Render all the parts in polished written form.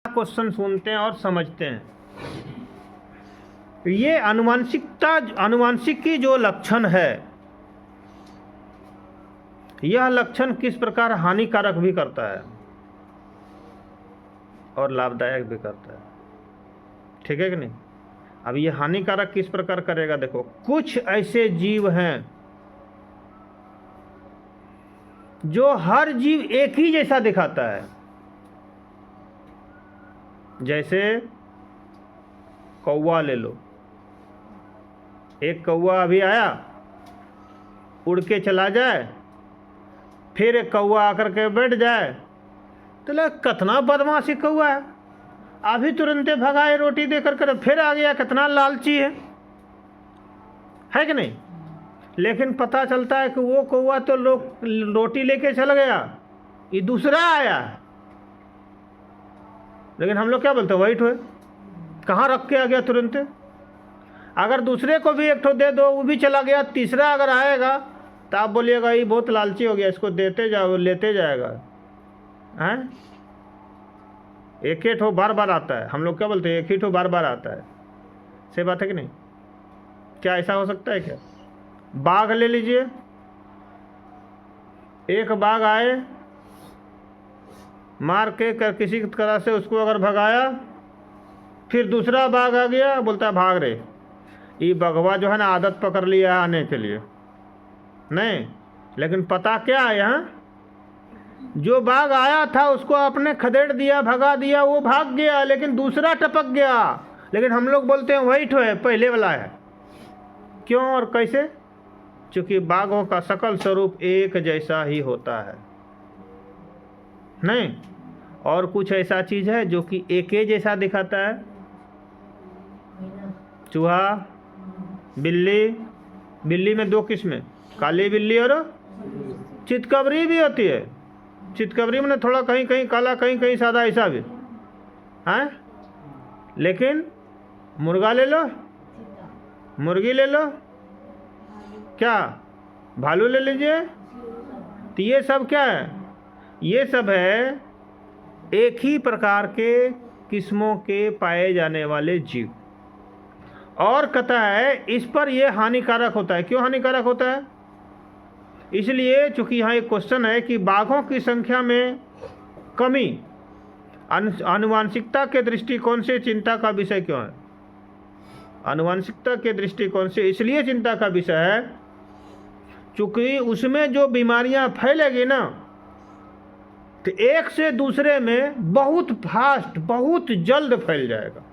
Question सुनते हैं और समझते हैं। ये अनुवांशिक की जो लक्षण है, यह लक्षण किस प्रकार हानिकारक भी करता है और लाभदायक भी करता है, ठीक है कि नहीं। अब ये हानिकारक किस प्रकार करेगा, देखो कुछ ऐसे जीव हैं जो हर जीव एक ही जैसा दिखाता है। जैसे कौवा ले लो, एक कौवा अभी आया, उड़ के चला जाए, फिर एक कौवा आकर के बैठ जाए, तो लगे कितना बदमाशी कौवा है, अभी तुरंते भगाए रोटी दे कर फिर आ गया, कितना लालची है कि नहीं। लेकिन पता चलता है कि वो कौवा तो रोटी लेके चल गया, ये दूसरा आया है। लेकिन हम लोग क्या बोलते हैं, वेट हुए, कहाँ रख के आ गया तुरंत। अगर दूसरे को भी एक ठो दे दो, वो भी चला गया, तीसरा अगर आएगा तो आप बोलिएगा ये बहुत लालची हो गया, इसको देते जाओ, लेते जाएगा। हैं, एक ही ठो बार बार आता है, हम लोग क्या बोलते हैं, एक ही ठो बार बार आता है। सही बात है कि नहीं। क्या ऐसा हो सकता है क्या। बाघ ले लीजिए, एक बाघ आए, मार के किसी तरह से उसको अगर भगाया, फिर दूसरा बाघ आ गया, बोलता है भाग रहे। ये बगवा जो है ना आदत पकड़ लिया है आने के लिए, नहीं। लेकिन पता क्या है, यहाँ जो बाघ आया था उसको आपने खदेड़ दिया, भगा दिया, वो भाग गया, लेकिन दूसरा टपक गया। लेकिन हम लोग बोलते हैं वही ठो है, पहले वाला है। क्यों और कैसे, क्योंकि बाघों का सकल स्वरूप एक जैसा ही होता है, नहीं। और कुछ ऐसा चीज है जो कि एक ही जैसा दिखाता है, चूहा, बिल्ली में दो किस्में, काली बिल्ली और चितकबरी भी होती है। चितकबरी में थोड़ा कहीं कहीं काला, कहीं कहीं सादा, ऐसा भी है। लेकिन मुर्गा ले लो, मुर्गी ले लो, क्या भालू ले लीजिए, तो ये सब क्या है, ये सब है एक ही प्रकार के किस्मों के पाए जाने वाले जीव। और कहता है इस पर यह हानिकारक होता है। क्यों हानिकारक होता है, इसलिए चूंकि यहाँ एक क्वेश्चन है कि बाघों की संख्या में कमी आनुवांशिकता के दृष्टिकोण से चिंता का विषय क्यों है। आनुवांशिकता के दृष्टिकोण से इसलिए चिंता का विषय है चूंकि उसमें जो बीमारियां फैलेगी ना, तो एक से दूसरे में बहुत फास्ट, बहुत जल्द फैल जाएगा।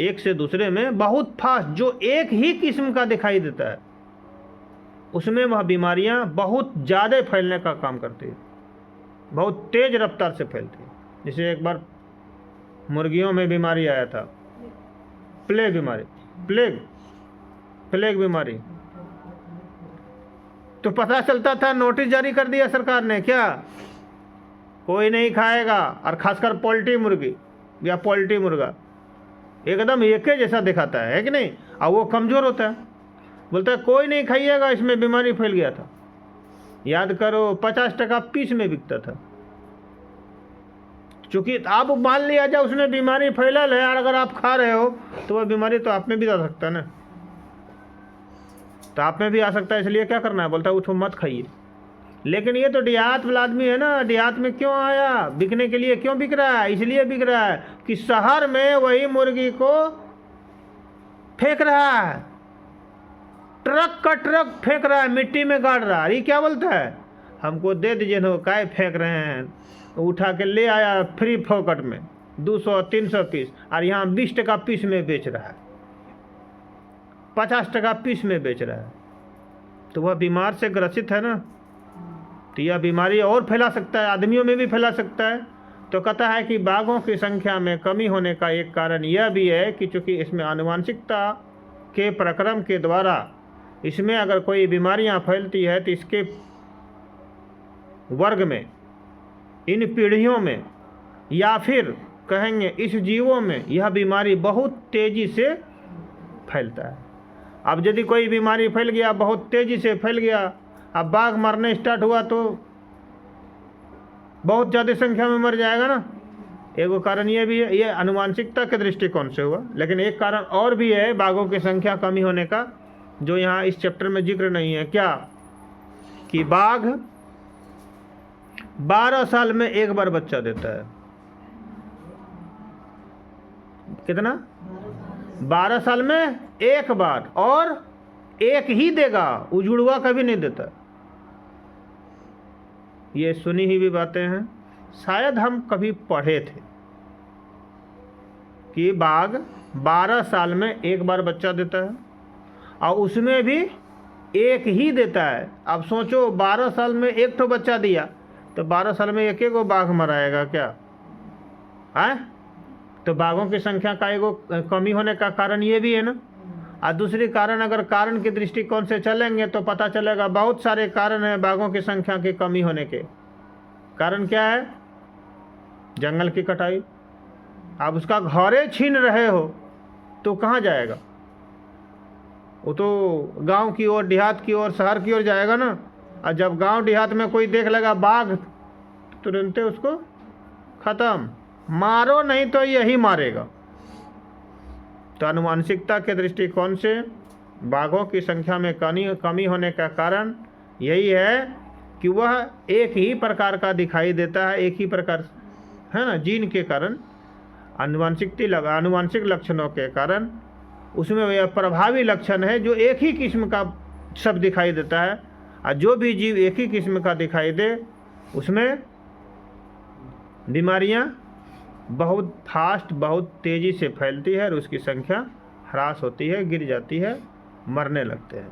एक से दूसरे में बहुत फास्ट, जो एक ही किस्म का दिखाई देता है, उसमें वह बीमारियां बहुत ज़्यादा फैलने का काम करती है, बहुत तेज रफ्तार से फैलती है। जैसे एक बार मुर्गियों में बीमारी आया था, प्लेग बीमारी, प्लेग बीमारी, तो पता चलता था, नोटिस जारी कर दिया सरकार ने, क्या कोई नहीं खाएगा, और खासकर पोल्ट्री मुर्गी या पोल्ट्री मुर्गा एकदम एक ही जैसा दिखाता है कि नहीं, और वो कमज़ोर होता है, बोलता है कोई नहीं खाइएगा, इसमें बीमारी फैल गया था। याद करो 50% पीस में बिकता था। चूँकि आप मान लिया जाए उसमें बीमारी फैलल है, और अगर आप खा रहे हो तो वह बीमारी तो आप में भी आ सकता है ना, तो आप में भी आ सकता है। इसलिए क्या करना है, बोलता है उसको मत खाइए। लेकिन ये तो देहात वाला आदमी है ना, देहात में क्यों आया, बिकने के लिए क्यों बिक रहा है, इसलिए बिक रहा है कि शहर में वही मुर्गी को फेंक रहा है, ट्रक का ट्रक फेंक रहा है, मिट्टी में गाड़ रहा है। ये क्या बोलता है, हमको दे दीजिए ना, काय फेंक रहे हैं, उठा के ले आया फ्री फोकट में 200-300 पीस, और यहाँ 20% पीस में बेच रहा है, 50% पीस में बेच रहा है। तो वह बीमार से ग्रसित है ना, तो यह बीमारी और फैला सकता है, आदमियों में भी फैला सकता है। तो कहता है कि बाघों की संख्या में कमी होने का एक कारण यह भी है कि चूँकि इसमें आनुवांशिकता के प्रक्रम के द्वारा इसमें अगर कोई बीमारियां फैलती है, तो इसके वर्ग में, इन पीढ़ियों में, या फिर कहेंगे इस जीवों में, यह बीमारी बहुत तेज़ी से फैलता है। अब यदि कोई बीमारी फैल गया, बहुत तेज़ी से फैल गया, अब बाघ मरने स्टार्ट हुआ, तो बहुत ज़्यादा संख्या में मर जाएगा ना। एगो कारण ये भी है, ये आनुवांशिकता के दृष्टिकोण से हुआ, लेकिन एक कारण और भी है बाघों की संख्या कमी होने का, जो यहाँ इस चैप्टर में जिक्र नहीं है। क्या कि बाघ 12 साल में एक बार बच्चा देता है। कितना? 12 साल में एक बार, और एक ही देगा, उजुड़वा कभी नहीं देता। ये सुनी हुई भी बातें हैं, शायद हम कभी पढ़े थे कि बाघ 12 साल में एक बार बच्चा देता है, और उसमें भी एक ही देता है। अब सोचो 12 साल में एक तो बच्चा दिया, तो 12 साल में एक एक बाघ मराएगा क्या है? तो बाघों की संख्या का एगो कमी होने का कारण ये भी है ना। और दूसरी कारण, अगर कारण के दृष्टिकोण से चलेंगे तो पता चलेगा बहुत सारे कारण हैं बाघों की संख्या की कमी होने के। कारण क्या है? जंगल की कटाई। आप उसका घरे छीन रहे हो तो कहाँ जाएगा? वो तो गांव की ओर, देहात की ओर, शहर की ओर जाएगा ना। और जब गांव देहात में कोई देख लेगा बाघ, तुरंत उसको खत्म, मारो नहीं तो यही मारेगा। तो आनुवांशिकता के दृष्टिकोण से बाघों की संख्या में कमी होने का कारण यही है कि वह एक ही प्रकार का दिखाई देता है, एक ही प्रकार, है ना, जीन के कारण, आनुवांशिक लक्षणों के कारण उसमें यह प्रभावी लक्षण है जो एक ही किस्म का सब दिखाई देता है। और जो भी जीव एक ही किस्म का दिखाई दे उसमें बीमारियां बहुत फास्ट, बहुत तेज़ी से फैलती है और उसकी संख्या ह्रास होती है, गिर जाती है, मरने लगते हैं।